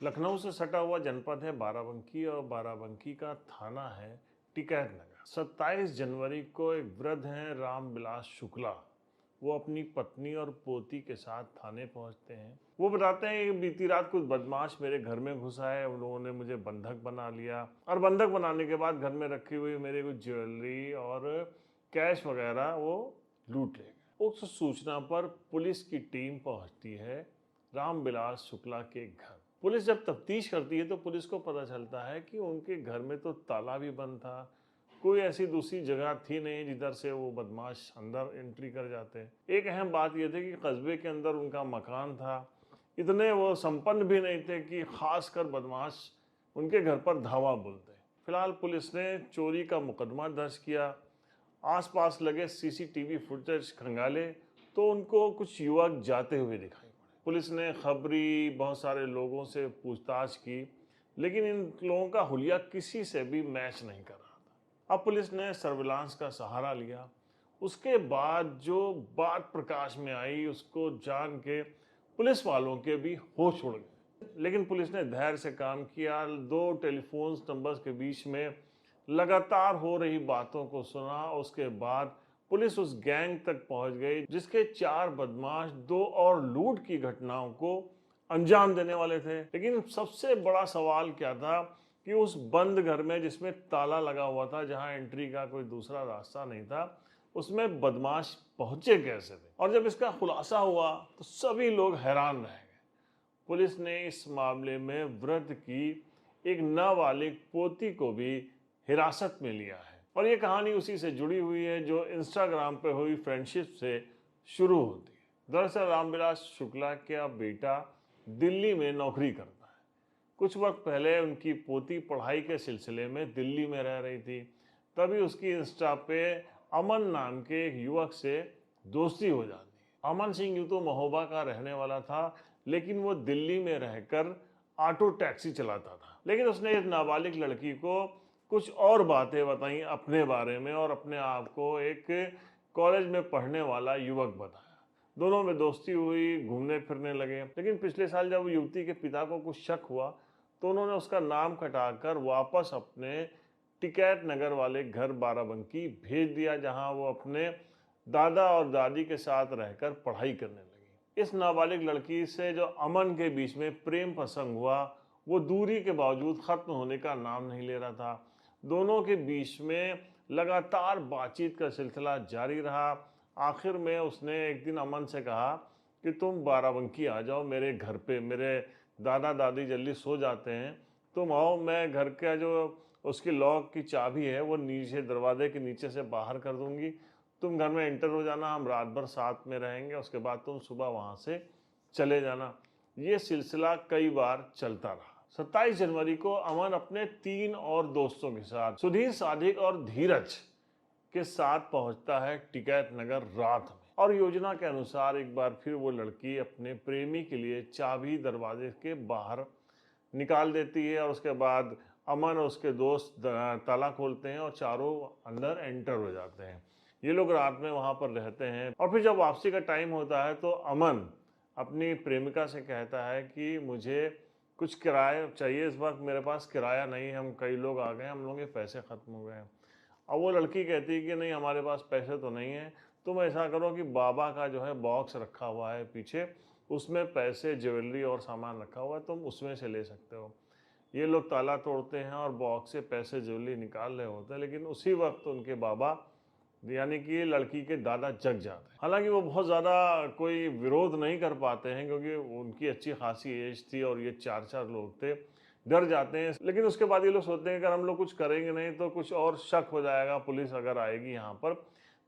लखनऊ से सटा हुआ जनपद है बाराबंकी और बाराबंकी का थाना है टिकैत नगर। 27 जनवरी को एक वृद्ध हैं रामविलास शुक्ला। वो अपनी पत्नी और पोती के साथ थाने पहुंचते हैं। वो बताते हैं कि बीती रात कुछ बदमाश मेरे घर में घुसा है। उन लोगों ने मुझे बंधक बना लिया और बंधक बनाने के बाद घर में रखी हुई मेरे कुछ ज्वेलरी और कैश वगैरह वो लूट ले गए। उस सूचना पर पुलिस की टीम पहुंचती है रामविलास शुक्ला के घर। पुलिस जब तफ्तीश करती है तो पुलिस को पता चलता है कि उनके घर में तो ताला भी बंद था। कोई ऐसी दूसरी जगह थी नहीं जिधर से वो बदमाश अंदर एंट्री कर जाते। एक अहम बात यह थी कि कस्बे के अंदर उनका मकान था। इतने वो संपन्न भी नहीं थे कि खासकर बदमाश उनके घर पर धावा बोलते। फिलहाल पुलिस ने चोरी का मुकदमा दर्ज किया। आसपास लगे सीसीटीवी फुटेज खंगाले तो उनको कुछ युवक जाते हुए दिखाई पड़े। पुलिस ने खबरी बहुत सारे लोगों से पूछताछ की, लेकिन इन लोगों का हुलिया किसी से भी मैच नहीं कर रहा था। अब पुलिस ने सर्विलांस का सहारा लिया। उसके बाद जो बात प्रकाश में आई उसको जान के पुलिस वालों के भी होश उड़ गए, लेकिन पुलिस ने धैर्य से काम किया। दो टेलीफोन नंबर्स के बीच में लगातार हो रही बातों को सुना। उसके बाद पुलिस उस गैंग तक पहुंच गई जिसके 4 बदमाश 2 और लूट की घटनाओं को अंजाम देने वाले थे। लेकिन सबसे बड़ा सवाल क्या था कि उस बंद घर में जिसमें ताला लगा हुआ था, जहां एंट्री का कोई दूसरा रास्ता नहीं था, उसमें बदमाश पहुंचे कैसे थे। और जब इसका खुलासा हुआ तो सभी लोग हैरान रह गए। पुलिस ने इस मामले में वृद्ध की एक नाबालिग पोती को भी हिरासत में लिया है। और ये कहानी उसी से जुड़ी हुई है जो इंस्टाग्राम पे हुई फ्रेंडशिप से शुरू होती है। दरअसल रामविलास शुक्ला का बेटा दिल्ली में नौकरी करता है। कुछ वक्त पहले उनकी पोती पढ़ाई के सिलसिले में दिल्ली में रह रही थी। तभी उसकी इंस्टा पे अमन नाम के एक युवक से दोस्ती हो जाती है। अमन सिंह यूं तो महोबा का रहने वाला था, लेकिन वो दिल्ली में रहकर ऑटो टैक्सी चलाता था। लेकिन उसने एक नाबालिग लड़की को कुछ और बातें बताई अपने बारे में और अपने आप को एक कॉलेज में पढ़ने वाला युवक बताया। दोनों में दोस्ती हुई, घूमने फिरने लगे। लेकिन पिछले साल जब युवती के पिता को कुछ शक हुआ तो उन्होंने उसका नाम कटाकर वापस अपने टिकैत नगर वाले घर बाराबंकी भेज दिया, जहां वो अपने दादा और दादी के साथ रहकर पढ़ाई करने लगी। इस नाबालिग लड़की से जो अमन के बीच में प्रेम प्रसंग हुआ वो दूरी के बावजूद खत्म होने का नाम नहीं ले रहा था। दोनों के बीच में लगातार बातचीत का सिलसिला जारी रहा। आखिर में उसने एक दिन अमन से कहा कि तुम बाराबंकी आ जाओ मेरे घर पे, मेरे दादा दादी जल्दी सो जाते हैं, तुम आओ, मैं घर का जो उसकी लॉक की चाबी है वो नीचे दरवाजे के नीचे से बाहर कर दूंगी, तुम घर में एंटर हो जाना, हम रात भर साथ में रहेंगे, उसके बाद तुम सुबह वहाँ से चले जाना। ये सिलसिला कई बार चलता रहा। 27 जनवरी को अमन अपने 3 और दोस्तों के साथ सुधीर, सादिक और धीरज के साथ पहुंचता है टिकैत नगर रात में। और योजना के अनुसार एक बार फिर वो लड़की अपने प्रेमी के लिए चाबी दरवाजे के बाहर निकाल देती है और उसके बाद अमन और उसके दोस्त ताला खोलते हैं और चारों अंदर एंटर हो जाते हैं। ये लोग रात में वहां पर रहते हैं और फिर जब वापसी का टाइम होता है तो अमन अपनी प्रेमिका से कहता है कि मुझे कुछ किराया चाहिए, इस वक्त मेरे पास किराया नहीं है, हम कई लोग आ गए, हम लोगों के पैसे ख़त्म हो गए हैं। अब वो लड़की कहती है कि नहीं, हमारे पास पैसे तो नहीं है, तुम ऐसा करो कि बाबा का जो है बॉक्स रखा हुआ है पीछे, उसमें पैसे, ज्वेलरी और सामान रखा हुआ है, तुम उसमें से ले सकते हो। ये लोग ताला तोड़ते हैं और बॉक्स से पैसे, ज्वेलरी निकाल रहे होते हैं, लेकिन उसी वक्त उनके बाबा यानी कि लड़की के दादा जग जाते हैं। हालांकि वो बहुत ज़्यादा कोई विरोध नहीं कर पाते हैं क्योंकि उनकी अच्छी खासी एज थी और ये 4 लोग थे, डर जाते हैं। लेकिन उसके बाद ये लोग सोचते हैं कि अगर हम लोग कुछ करेंगे नहीं तो कुछ और शक हो जाएगा, पुलिस अगर आएगी यहाँ पर,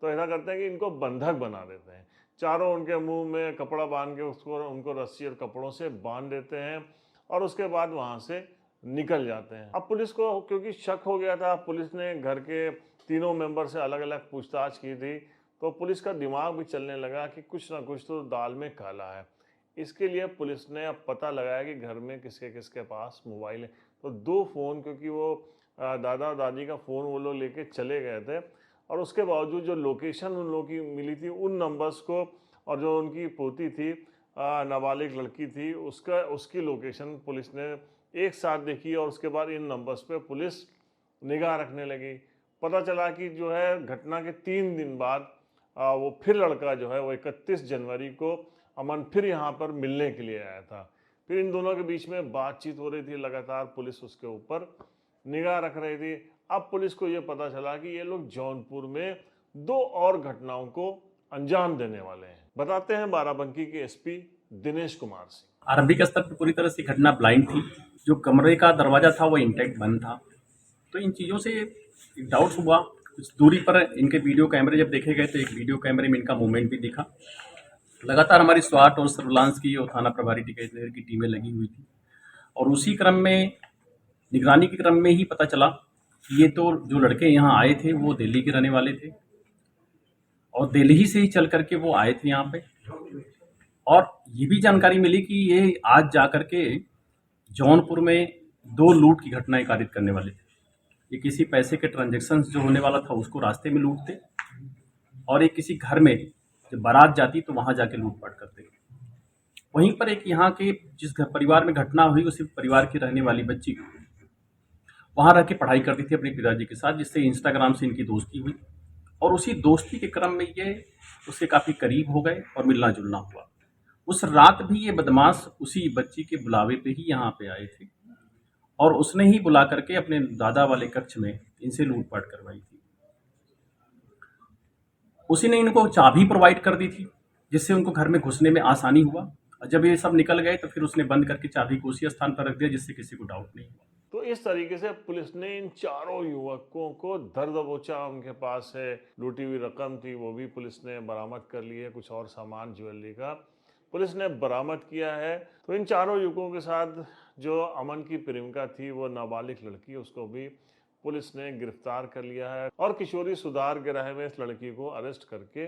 तो ऐसा करते हैं कि इनको बंधक बना देते हैं। चारों उनके मुंह में कपड़ा बांध के उसको उनको रस्सी और कपड़ों से बांध देते हैं और उसके बाद वहाँ से निकल जाते हैं। अब पुलिस को क्योंकि शक हो गया था, पुलिस ने घर के तीनों मेंबर से अलग अलग पूछताछ की थी, तो पुलिस का दिमाग भी चलने लगा कि कुछ ना कुछ तो दाल में काला है। इसके लिए पुलिस ने अब पता लगाया कि घर में किसके किसके पास मोबाइल है। तो 2 फ़ोन, क्योंकि वो दादा दादी का फ़ोन वो लोग लेके चले गए थे और उसके बावजूद जो लोकेशन उन लोगों की मिली थी उन नंबर्स को, और जो उनकी पोती थी नाबालिग लड़की थी, उसकी लोकेशन पुलिस ने एक साथ देखी और उसके बाद इन नंबर्स पे पुलिस निगाह रखने लगी। पता चला कि जो है घटना के 3 दिन बाद वो फिर लड़का जो है वो 31 जनवरी को अमन फिर यहाँ पर मिलने के लिए आया था। फिर इन दोनों के बीच में बातचीत हो रही थी, लगातार पुलिस उसके ऊपर निगाह रख रही थी। अब पुलिस को ये पता चला कि ये लोग जौनपुर में 2 और घटनाओं को अंजाम देने वाले हैं। बताते हैं बाराबंकी के एसपी दिनेश कुमार सिंह। आरंभिक स्तर पर पूरी तरह से घटना ब्लाइंड थी। जो कमरे का दरवाजा था वो इंटैक्ट बंद था, तो इन चीज़ों से डाउट हुआ। कुछ दूरी पर इनके वीडियो कैमरे जब देखे गए तो एक वीडियो कैमरे में इनका मूवमेंट भी दिखा। लगातार हमारी स्वाट और सर्विलांस की और थाना प्रभारी टिकैत नगर की टीमें लगी हुई थी, और उसी क्रम में निगरानी के क्रम में ही पता चला कि ये तो जो लड़के यहाँ आए थे वो दिल्ली के रहने वाले थे, और दिल्ली से ही चल करके वो आए थे यहाँ पे। और ये भी जानकारी मिली कि ये आज जाकर के जौनपुर में 2 लूट की घटनाएं कारित करने वाले थे। ये किसी पैसे के ट्रांजेक्शन जो होने वाला था उसको रास्ते में लूटते, और एक किसी घर में जब बारात जाती तो वहां जाके लूटपाट करते। वहीं पर एक यहाँ के जिस घर परिवार में घटना हुई उसी परिवार की रहने वाली बच्ची वहां रह के पढ़ाई करती थी अपने पिताजी के साथ, जिससे इंस्टाग्राम से इनकी दोस्ती हुई, और उसी दोस्ती के क्रम में ये उससे काफ़ी करीब हो गए और मिलना जुलना हुआ। उस रात भी ये बदमाश उसी बच्ची के बुलावे पे ही यहाँ पे आए थे, और उसने ही बुला करके अपने दादा वाले कक्ष में इनसे लूटपाट करवाई थी। उसी ने इनको चाबी प्रोवाइड कर दी थी, जिससे उनको घर में घुसने में आसानी हुआ। और जब ये सब निकल गए तो फिर उसने बंद करके चाबी को उसी स्थान पर रख दिया, जिससे किसी को डाउट नहीं हुआ। तो इस तरीके से पुलिस ने इन चारों युवकों को धर दबोचा। उनके पास है लूटी हुई रकम थी, वो भी पुलिस ने बरामद कर ली है। कुछ और सामान ज्वेलरी का पुलिस ने बरामद किया है। तो इन चारों युवकों के साथ जो अमन की प्रेमिका थी, वो नाबालिग लड़की, उसको भी पुलिस ने गिरफ्तार कर लिया है और किशोरी सुधार गिरह में इस लड़की को अरेस्ट करके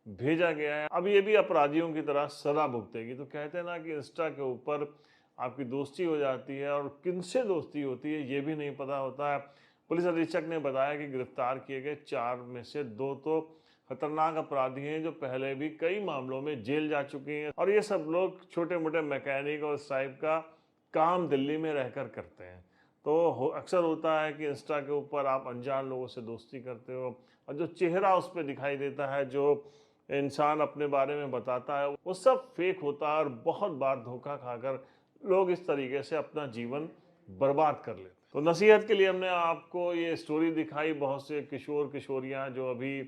भेजा गया है। अब ये भी अपराधियों की तरह सजा भुगतेगी। तो कहते हैं ना कि इंस्टा के ऊपर आपकी दोस्ती हो जाती है और किनसे दोस्ती होती है ये भी नहीं पता होता है। पुलिस अधीक्षक ने बताया कि गिरफ्तार किए गए 4 में से 2 तो खतरनाक अपराधी हैं, जो पहले भी कई मामलों में जेल जा चुके हैं, और ये सब लोग छोटे मोटे मैकेनिक और इस टाइप का काम दिल्ली में रहकर करते हैं। तो अक्सर होता है कि इंस्टा के ऊपर आप अनजान लोगों से दोस्ती करते हो, और जो चेहरा उस पर दिखाई देता है, जो इंसान अपने बारे में बताता है, वो सब फेक होता है, और बहुत बार धोखा खाकर लोग इस तरीके से अपना जीवन बर्बाद कर लेते हैं। तो नसीहत के लिए हमने आपको ये स्टोरी दिखाई। बहुत से किशोर किशोरियाँ जो अभी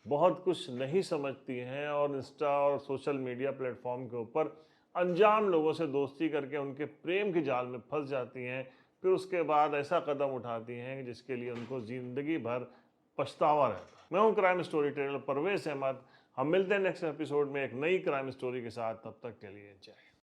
बहुत कुछ नहीं समझती हैं और इंस्टा और सोशल मीडिया प्लेटफॉर्म के ऊपर अनजान लोगों से दोस्ती करके उनके प्रेम के जाल में फंस जाती हैं, फिर उसके बाद ऐसा कदम उठाती हैं जिसके लिए उनको ज़िंदगी भर पछतावा रहता है। मैं हूँ crime story teller Parvez Ahmed. हम मिलते हैं नेक्स्ट एपिसोड में एक नई क्राइम स्टोरी के साथ। तब तक के लिए जय।